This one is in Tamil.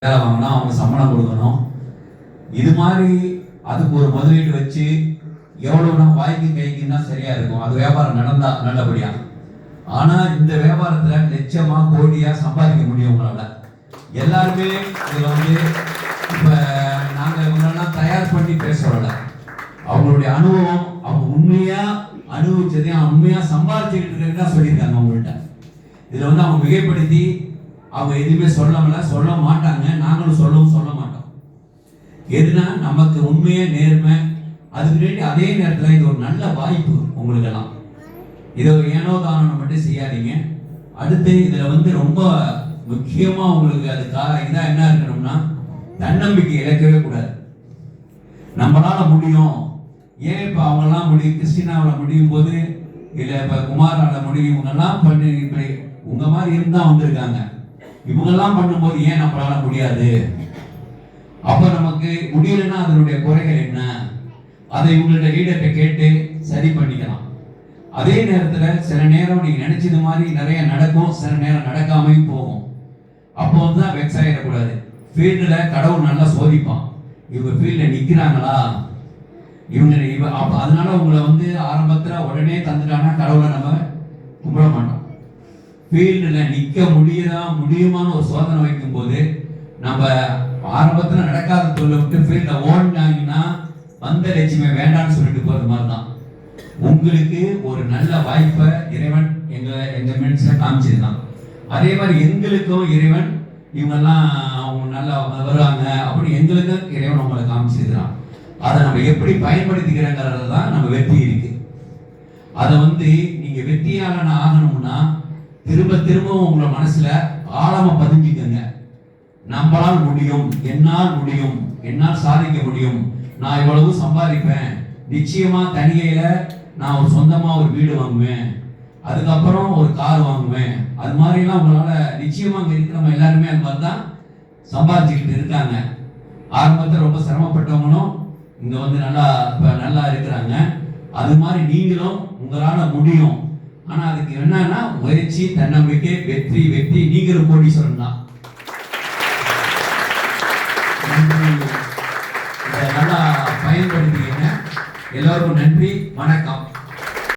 வேலை வாங்கினா அவங்க சம்பளம் கொடுக்கணும். இது மாதிரி அதுக்கு ஒரு முதலீடு வச்சு எவ்வளவு நான் வாய்க்கு கைக்குன்னா சரியா இருக்கும். அது வியாபாரம் நடந்தா நல்லபடியா. ஆனா இந்த வியாபாரத்துல லட்சமா கோடியா சம்பாதிக்க முடியும் உங்களால. எல்லாருமே இதுல இப்ப நாங்க இவங்களெல்லாம் தயார் பண்ணி பேச வரல. அவங்களுடைய அனுபவம், அவங்க உண்மையா அனுபவிச்சதையும் உண்மையா சம்பாதிச்சுக்கிட்டு இருக்கிறதா சொல்லியிருக்காங்க உங்கள்கிட்ட. இதுல அவங்க மிகைப்படுத்தி அவங்க எதுவுமே சொல்ல மாட்டாங்க. நாங்களும் சொல்ல மாட்டோம். எதுனா நமக்கு உண்மையே நேர்மை. அதுக்கு வேண்டி அதே நேரத்தில் இது ஒரு நல்ல வாய்ப்பு உங்களுக்கெல்லாம். இதை ஏனோ தானோ மட்டும் செய்யாதீங்க. அடுத்து இதுல ரொம்ப முக்கியமா உங்களுக்கு அது இதான் என்ன இருக்கணும்னா, தன்னம்பிக்கை இழக்கவே கூடாது. நம்மளால முடியும். ஏன் இப்ப அவங்கெல்லாம் முடியும், கிறிஸ்டினாவில் முடியும் போது இல்ல இப்ப குமாரால முடியும், இவங்கெல்லாம் பண்ணி இப்படி உங்க மாதிரி இருந்தா வந்திருக்காங்க. இவங்கெல்லாம் பண்ணும்போது ஏன் நம்மளால முடியாது? அப்ப நமக்கு முடியலன்னா அதனுடைய குறைகள் என்ன, அதை இவங்கள்ட்ட லீடர்கிட்ட கேட்டு சரி பண்ணிக்கலாம். அதே நேரத்துல சில நேரம் நீங்க நினைச்சது மாதிரி நிறைய நடக்கும், சில நேரம் நடக்காமையும் போகும். அப்போ தான் வெக்ஸ் ஆகிடக்கூடாது. ஃபீல்டுல கடவுள் நல்லா சோதிப்பான். இவங்க ஃபீல்ட்ல நிக்கிறாங்களா, இவங்க அப்ப அதனால உங்களை ஆரம்பத்துல உடனே தந்துட்டானா கடவுளை நம்ம கும்பிட மாட்டோம். ஃபீல்டுல நிக்க முடியுமான ஒரு சோதனை வைக்கும் போது நம்ம ஆரம்பத்துல நடக்காத தொழிலை விட்டு ஃபீல்ட ஓடினாங்கன்னா வந்த லட்சியமே வேண்டாம்னு சொல்லிட்டு போறது மாதிரிதான். உங்களுக்கு ஒரு நல்ல வாய்ப்பை இறைவன் எங்க மென்ஸ்ல காமிச்சிருக்கான். அதே மாதிரி எங்களுக்கும் இறைவன் இவங்கெல்லாம் அவங்க நல்லா வருவாங்க அப்படி எங்களுக்கும் இறைவன் உங்களை காமிச்சிருக்கிறான். அதை நம்ம எப்படி பயன்படுத்திக்கிறோங்கிறது தான் நம்ம வெற்றி இருக்கு. அதை நீங்க வெற்றியாளன் ஆகணும்னா திரும்ப திரும்ப உங்களை மனசுல ஆழமா பதிஞ்சுக்கங்க. நம்மளால் முடியும், என்னால் சாதிக்க முடியும், நான் இவ்வளவு சம்பாதிப்பேன், நிச்சயமா தனியையில நான் ஒரு சொந்தமா ஒரு வீடு வாங்குவேன், அதுக்கப்புறம் ஒரு கார் வாங்குவேன். அது மாதிரிலாம் உங்களால நிச்சயமா அங்க இருக்கிறவங்க எல்லாருமே அது மாதிரி தான் சம்பாதிச்சுக்கிட்டு இருக்காங்க. ஆரம்பத்தில் ரொம்ப சிரமப்பட்டவங்களும் இங்க நல்லா இருக்கிறாங்க. அது மாதிரி நீங்களும் உங்களால முடியும். ஆனா அதுக்கு என்னன்னா முயற்சி, தன்னம்பிக்கை, வெற்றி. நீங்களும் கோடீஸ்வரன் தான். இதை நல்லா பயன்படுத்திக்கங்க. எல்லோருக்கும் நன்றி, வணக்கம்.